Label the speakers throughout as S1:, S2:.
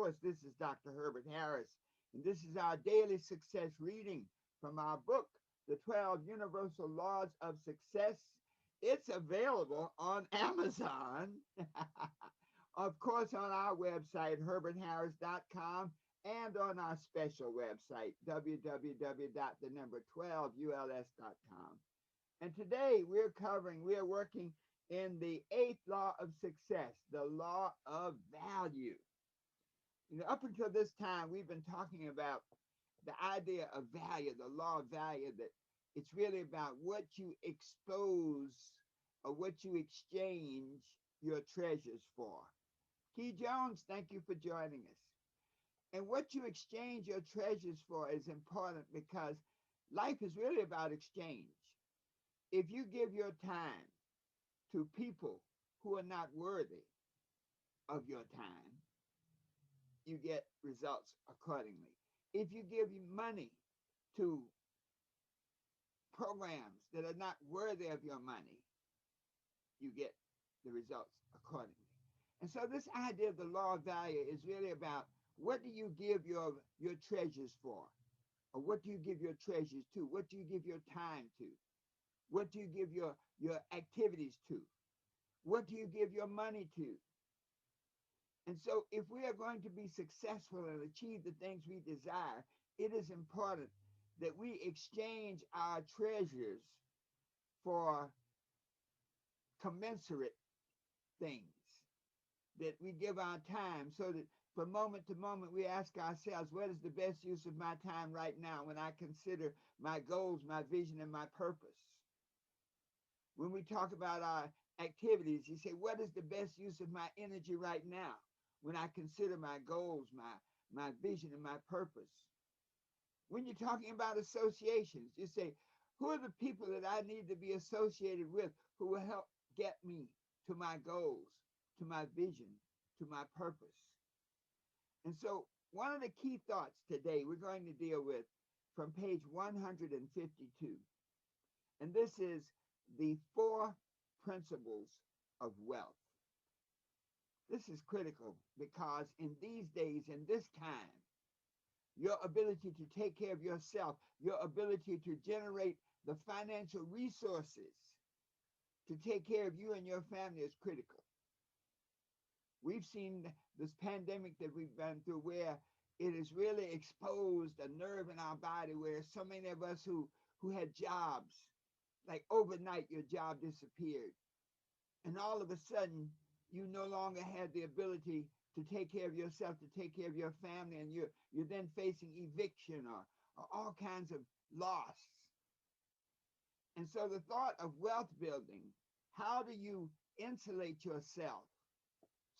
S1: course, this is Dr. Herbert Harris, and this is our daily success reading from our book, The 12 Universal Laws of Success. It's available on Amazon, of course, on our website, herbertharris.com, and on our special website, www.12uls.com. And today we're working in the eighth law of success, the law of value. Up until this time, we've been talking about the idea of value, the law of value, that it's really about what you expose or what you exchange your treasures for. Key Jones, thank you for joining us. And what you exchange your treasures for is important because life is really about exchange. If you give your time to people who are not worthy of your time, you get results accordingly. If you give money to programs that are not worthy of your money, you get the results accordingly. And so this idea of the law of value is really about, what do you give your treasures for? Or what do you give your treasures to? What do you give your time to? What do you give your activities to? What do you give your money to? And so if we are going to be successful and achieve the things we desire, it is important that we exchange our treasures for commensurate things, that we give our time, so that from moment to moment we ask ourselves, what is the best use of my time right now when I consider my goals, my vision, and my purpose? When we talk about our activities, you say, what is the best use of my energy right now when I consider my goals, my vision, and my purpose? When you're talking about associations, you say, who are the people that I need to be associated with who will help get me to my goals, to my vision, to my purpose? And so one of the key thoughts today we're going to deal with from page 152. And this is the 4 principles of wealth. This is critical because in these days, in this time, your ability to take care of yourself, your ability to generate the financial resources to take care of you and your family is critical. We've seen this pandemic that we've been through, where it has really exposed a nerve in our body, where so many of us who had jobs, like overnight your job disappeared. And all of a sudden, you no longer had the ability to take care of yourself, to take care of your family, and you're then facing eviction or all kinds of loss. And so the thought of wealth building, how do you insulate yourself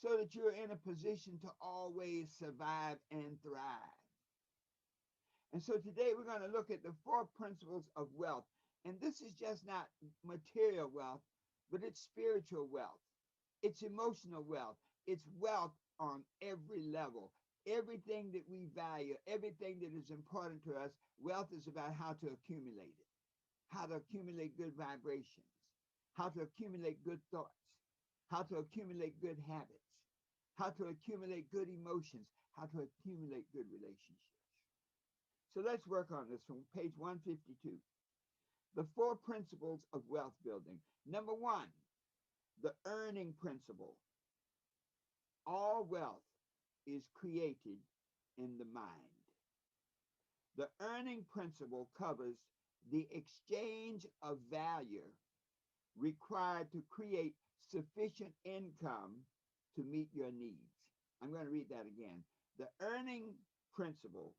S1: so that you're in a position to always survive and thrive? And so today we're going to look at the 4 principles of wealth. And this is just not material wealth, but it's spiritual wealth. It's emotional wealth. It's wealth on every level. Everything that we value, everything that is important to us, wealth is about how to accumulate it, how to accumulate good vibrations, how to accumulate good thoughts, how to accumulate good habits, how to accumulate good emotions, how to accumulate good relationships. So let's work on this from page 152. The 4 principles of wealth building. Number 1, the earning principle. All wealth is created in the mind. The earning principle covers the exchange of value required to create sufficient income to meet your needs. I'm going to read that again. The earning principle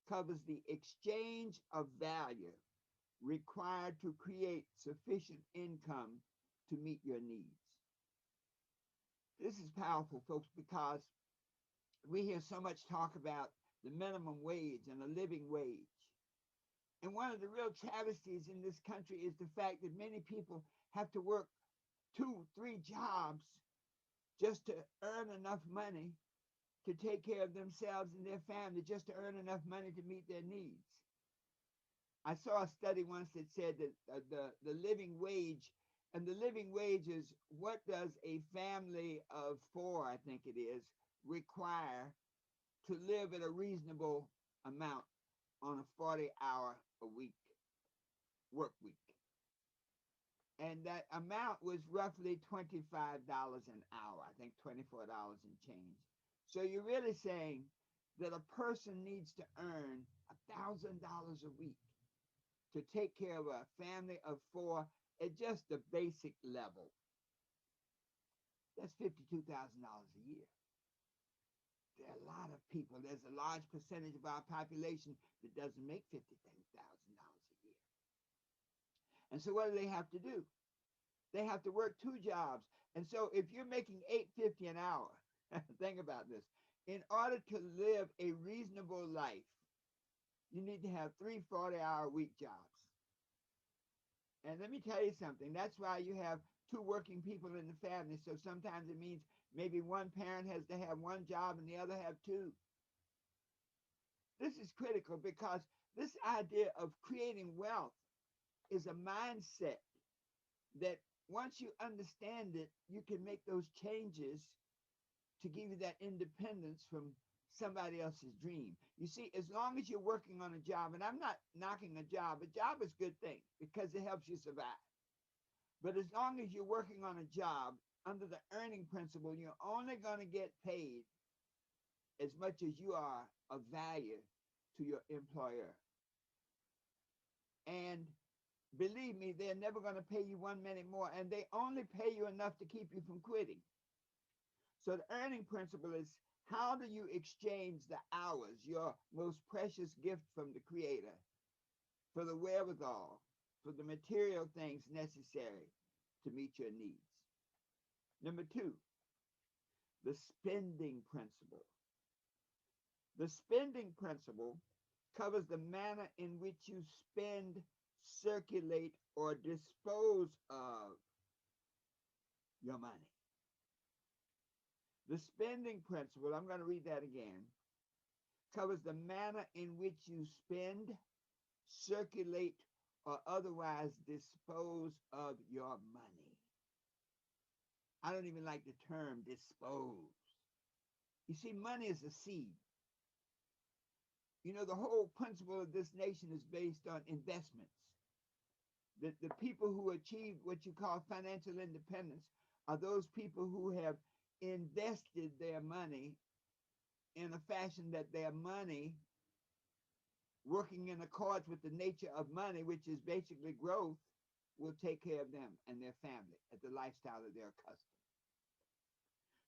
S1: covers the exchange of value required to create sufficient income to meet your needs. This is powerful, folks, because we hear so much talk about the minimum wage and the living wage. And one of the real travesties in this country is the fact that many people have to work 2, 3 jobs just to earn enough money to take care of themselves and their family, just to earn enough money to meet their needs. I saw a study once that said that the living wage, and the living wage is what does a family of 4, I think it is, require to live at a reasonable amount on a 40-hour a week work week. And that amount was roughly $25 an hour, I think $24 and change. So you're really saying that a person needs to earn $1,000 a week to take care of a family of four at just the basic level. That's $52,000 a year. There are a lot of people. There's a large percentage of our population that doesn't make $52,000 a year. And so what do they have to do? They have to work two jobs. And so if you're making $8.50 an hour, think about this. In order to live a reasonable life, you need to have 3 40-hour week jobs. And let me tell you something. That's why you have two working people in the family. So sometimes it means maybe one parent has to have one job and the other have two. This is critical because this idea of creating wealth is a mindset that once you understand it, you can make those changes to give you that independence from somebody else's dream. You see, as long as you're working on a job, and I'm not knocking a job is a good thing because it helps you survive. But as long as you're working on a job under the earning principle, you're only going to get paid as much as you are of value to your employer. And believe me, they're never going to pay you 1 minute more, and they only pay you enough to keep you from quitting. So the earning principle is, how do you exchange the hours, your most precious gift from the Creator, for the wherewithal, for the material things necessary to meet your needs? Number 2, the spending principle. The spending principle covers the manner in which you spend, circulate, or dispose of your money. The spending principle, I'm going to read that again, covers the manner in which you spend, circulate, or otherwise dispose of your money. I don't even like the term dispose. You see, money is a seed. You know, the whole principle of this nation is based on investments. The people who achieve what you call financial independence are those people who have invested their money in a fashion that their money, working in accordance with the nature of money, which is basically growth, will take care of them and their family at the lifestyle that they're accustomed.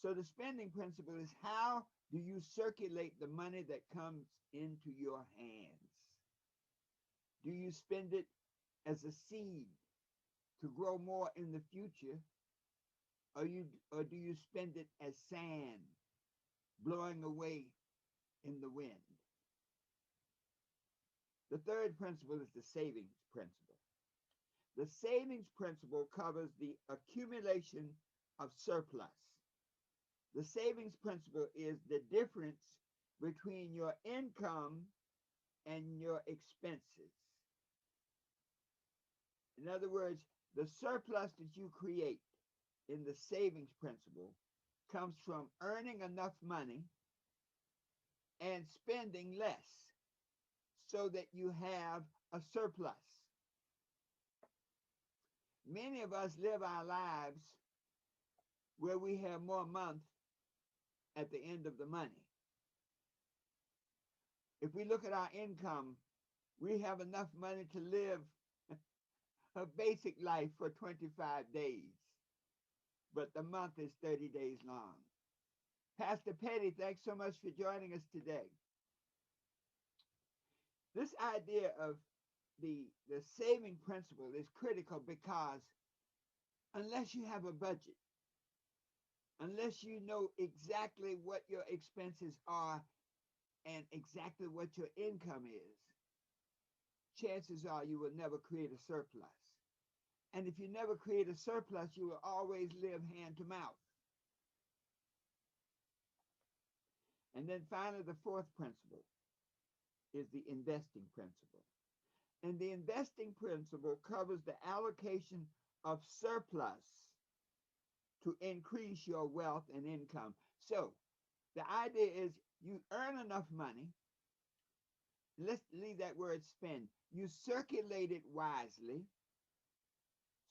S1: So the spending principle is, how do you circulate the money that comes into your hands? Do you spend it as a seed to grow more in the future? Or do you spend it as sand blowing away in the wind? The third principle is the savings principle. The savings principle covers the accumulation of surplus. The savings principle is the difference between your income and your expenses. In other words, the surplus that you create in the savings principle comes from earning enough money and spending less so that you have a surplus. Many of us live our lives where we have more month at the end of the money. If we look at our income, we have enough money to live a basic life for 25 days. But the month is 30 days long. Pastor Petty, thanks so much for joining us today. This idea of the saving principle is critical because unless you have a budget, unless you know exactly what your expenses are and exactly what your income is, chances are you will never create a surplus. And if you never create a surplus, you will always live hand to mouth. And then finally, the fourth principle is the investing principle. And the investing principle covers the allocation of surplus to increase your wealth and income. So the idea is You earn enough money. Let's leave that word spend. You circulate it wisely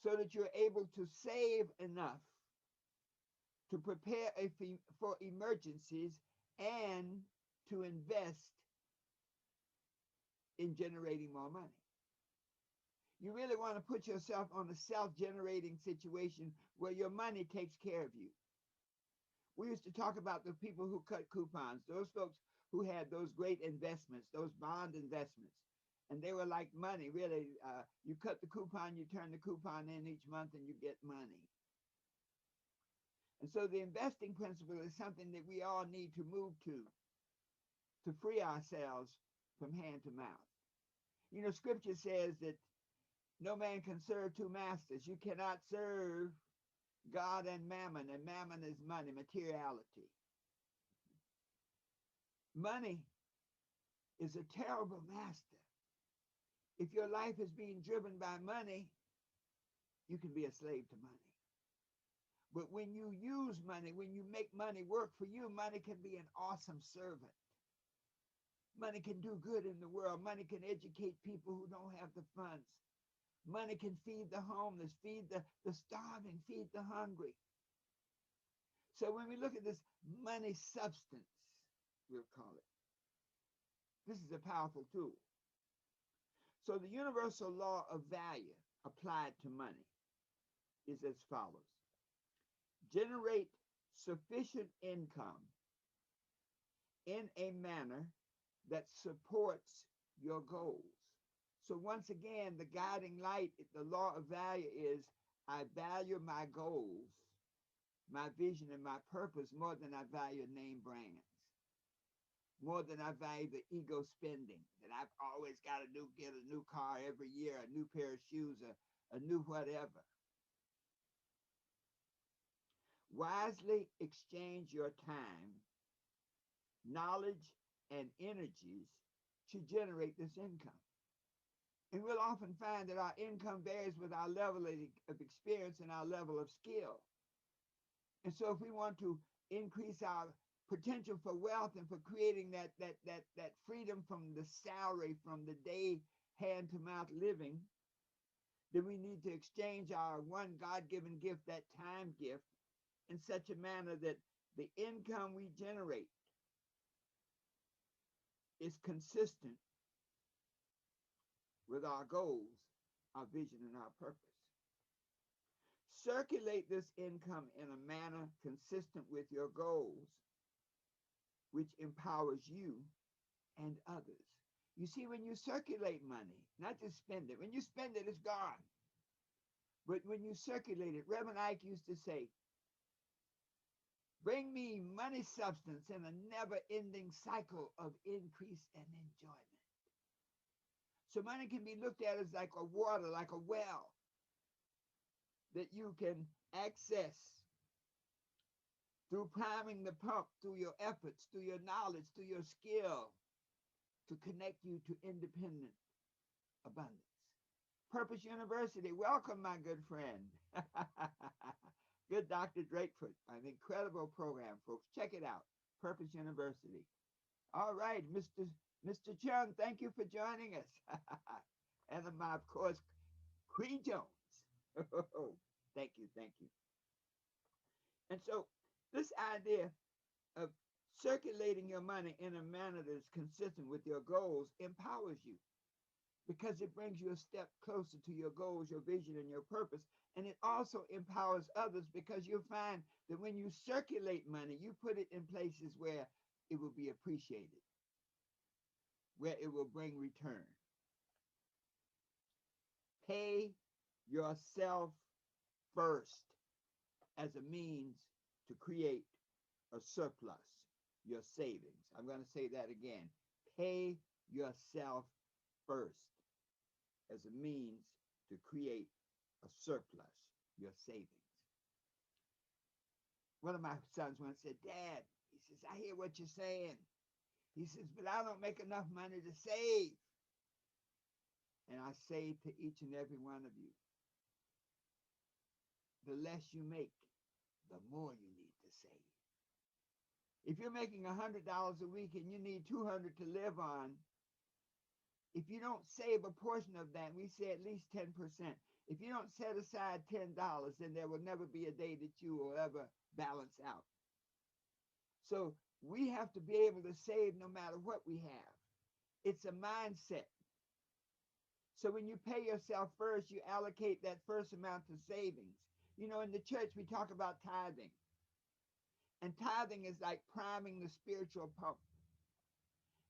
S1: so that you're able to save enough to prepare for emergencies and to invest in generating more money. You really want to put yourself on a self-generating situation where your money takes care of you. We used to talk about the people who cut coupons, those folks who had those great investments, those bond investments. And they were like money, really. You cut the coupon, you turn the coupon in each month, and you get money. And so the investing principle is something that we all need to move to free ourselves from hand to mouth. You know, scripture says that no man can serve two masters. You cannot serve God and mammon is money, materiality. Money is a terrible master. If your life is being driven by money, you can be a slave to money. But when you use money, when you make money work for you, money can be an awesome servant. Money can do good in the world. Money can educate people who don't have the funds. Money can feed the homeless, feed the starving, feed the hungry. So when we look at this money substance, we'll call it, this is a powerful tool. So the universal law of value applied to money is as follows. Generate sufficient income in a manner that supports your goals. So once again, the guiding light, the law of value is I value my goals, my vision, and my purpose more than I value name brands, more than I value the ego spending, that I've always got to get a new car every year, a new pair of shoes, a new whatever. Wisely exchange your time, knowledge, and energies to generate this income. And we'll often find that our income varies with our level of experience and our level of skill. And so if we want to increase our potential for wealth and for creating that freedom from the salary, from the day hand to mouth living, then we need to exchange our one God-given gift, that time gift, in such a manner that the income we generate is consistent with our goals, our vision, and our purpose. Circulate this income in a manner consistent with your goals, which empowers you and others. You see, when you circulate money, not just spend it, when you spend it, it's gone. But when you circulate it, Reverend Ike used to say, bring me money substance in a never-ending cycle of increase and enjoyment. So money can be looked at as like a water, like a well that you can access through priming the pump, through your efforts, through your knowledge, through your skill, to connect you to independent abundance. Purpose University, welcome, my good friend. Good Dr. Drakeford, an incredible program, folks. Check it out, Purpose University. All right, Mr. Chung, thank you for joining us. And my, of course, Cree Jones. Thank you, thank you. And so this idea of circulating your money in a manner that is consistent with your goals empowers you, because it brings you a step closer to your goals, your vision, and your purpose. And it also empowers others, because you'll find that when you circulate money, you put it in places where it will be appreciated, where it will bring return. Pay yourself first as a means to create a surplus, your savings. I'm going to say that again. Pay yourself first as a means to create a surplus, your savings. One of my sons once said, Dad, he says, I hear what you're saying. He says, but I don't make enough money to save. And I say to each and every one of you, the less you make, the more you need to save. If you're making $100 a week and you need 200 to live on, if you don't save a portion of that, we say at least 10%. If you don't set aside $10, then there will never be a day that you will ever balance out. So we have to be able to save no matter what we have. It's a mindset. So when you pay yourself first, you allocate that first amount to savings. You know, in the church, we talk about tithing. And tithing is like priming the spiritual pump.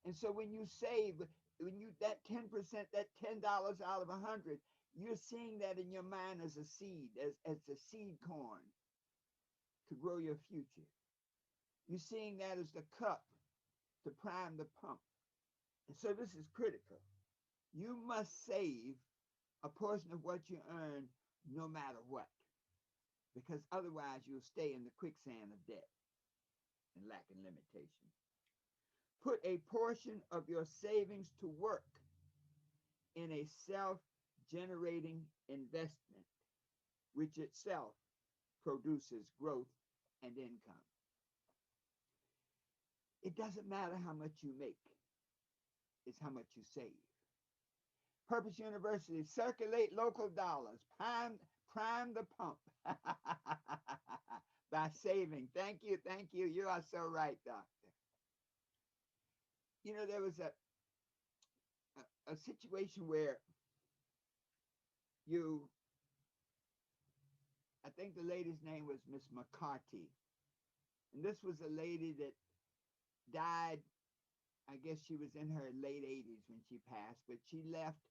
S1: And so when you save, when you that 10%, that $10 out of 100, you're seeing that in your mind as a seed, as a seed corn to grow your future. You're seeing that as the cup to prime the pump. And so this is critical. You must save a portion of what you earn no matter what, because otherwise you'll stay in the quicksand of debt and lack and limitation. Put a portion of your savings to work in a self-generating investment, which itself produces growth and income. It doesn't matter how much you make, it's how much you save. Purpose University, circulate local dollars, prime the pump by saving. Thank you, thank you. You are so right, doctor. You know, there was a situation where I think the lady's name was Miss McCarty. And this was a lady that died, I guess she was in her late 80s when she passed, but she left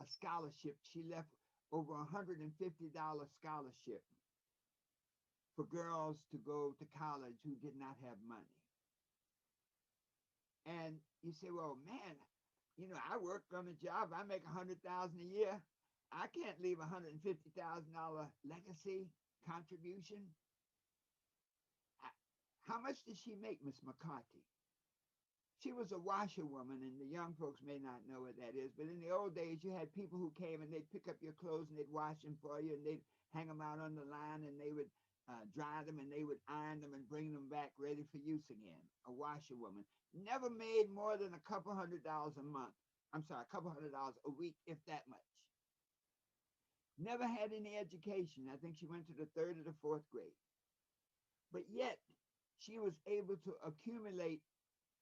S1: a scholarship. She left over $150 scholarship for girls to go to college who did not have money. And you say, well, man, you know, I work on a job, I make $100,000 a year. I can't leave $150,000 legacy contribution. How much did she make, Miss McCarty? She was a washerwoman, and the young folks may not know what that is, but in the old days, you had people who came and they'd pick up your clothes and they'd wash them for you, and they'd hang them out on the line, and they would dry them, and they would iron them and bring them back ready for use again. A washerwoman. Never made more than a couple $100 a month. I'm sorry, a couple $100 a week, if that much. Never had any education. I think she went to the 3rd or the 4th grade. But yet, she was able to accumulate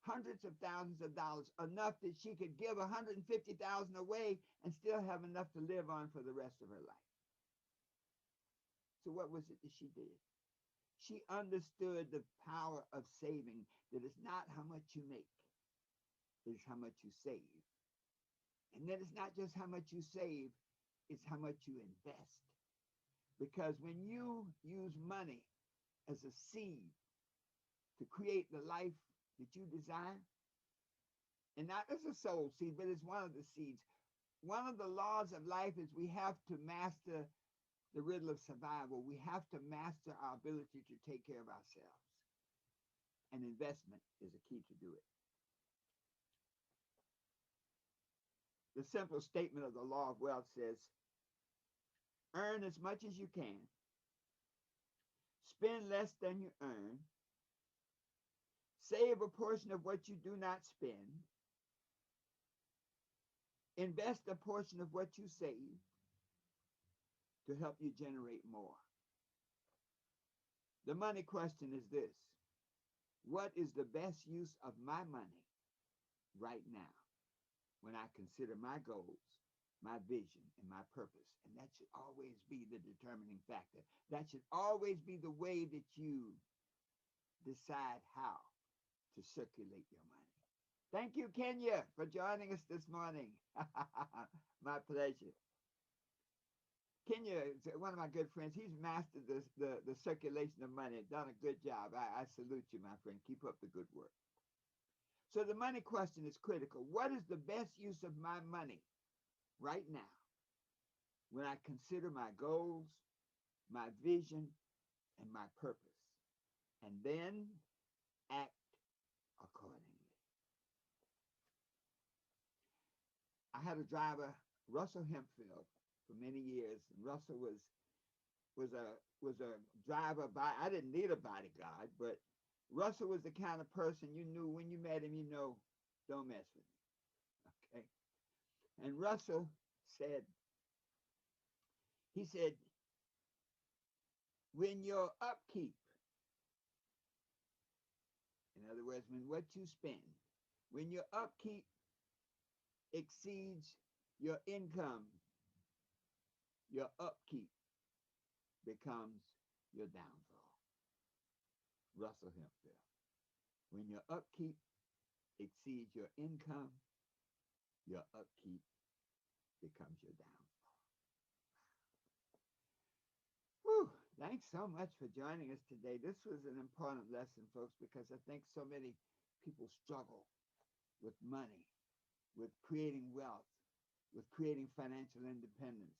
S1: hundreds of thousands of dollars, enough that she could give $150,000 away and still have enough to live on for the rest of her life. So what was it that she did? She understood the power of saving, that it's not how much you make, it's how much you save. And then it's not just how much you save, it's how much you invest. Because when you use money as a seed to create the life that you desire, and not as a soul seed, but it's one of the seeds. One of the laws of life is we have to master the riddle of survival. We have to master our ability to take care of ourselves. And investment is a key to do it. The simple statement of the law of wealth says, earn as much as you can, spend less than you earn, save a portion of what you do not spend, invest a portion of what you save to help you generate more. The money question is this: what is the best use of my money right now when I consider my goals, my vision, and my purpose? And that should always be the determining factor. That should always be the way that you decide how to circulate your money. Thank you, Kenya, for joining us this morning. My pleasure. Kenya is one of my good friends. He's mastered the circulation of money, done a good job. I salute you, my friend. Keep up the good work. So the money question is critical. What is the best use of my money right now when I consider my goals, my vision, and my purpose? And then act accordingly. I had a driver, Russell Hempfield, for many years. And Russell was a driver. I didn't need a bodyguard, but Russell was the kind of person you knew when you met him, you know, don't mess with him. Okay. And Russell said, he said, when your upkeep, in other words, when what you spend, when your upkeep exceeds your income, your upkeep becomes your downfall. Russell Hemphill. When your upkeep exceeds your income, your upkeep becomes your downfall. Whew. Thanks so much for joining us today. This was an important lesson, folks, because I think so many people struggle with money, with creating wealth, with creating financial independence.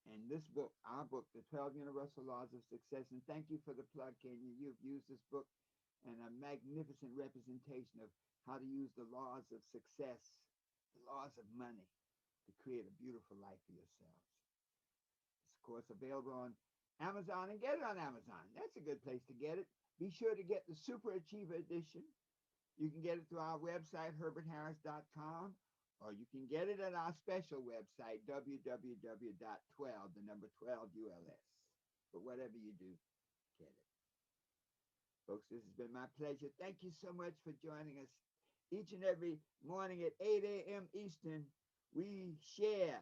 S1: And this book, our book, The 12 Universal Laws of Success, and thank you for the plug, Kenya. You've used this book and a magnificent representation of how to use the laws of success, the laws of money, to create a beautiful life for yourselves. It's, of course, available on Amazon, and get it on Amazon. That's a good place to get it. Be sure to get the Super Achiever Edition. You can get it through our website, herbertharris.com, or you can get it at our special website, www.12, the number 12 ULS. But whatever you do, get it. Folks, this has been my pleasure. Thank you so much for joining us each and every morning at 8 a.m. Eastern. We share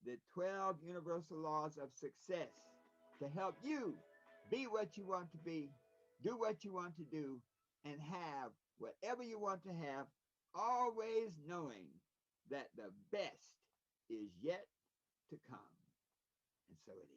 S1: the 12 universal laws of success to help you be what you want to be, do what you want to do, and have whatever you want to have, always knowing that the best is yet to come. And so it is.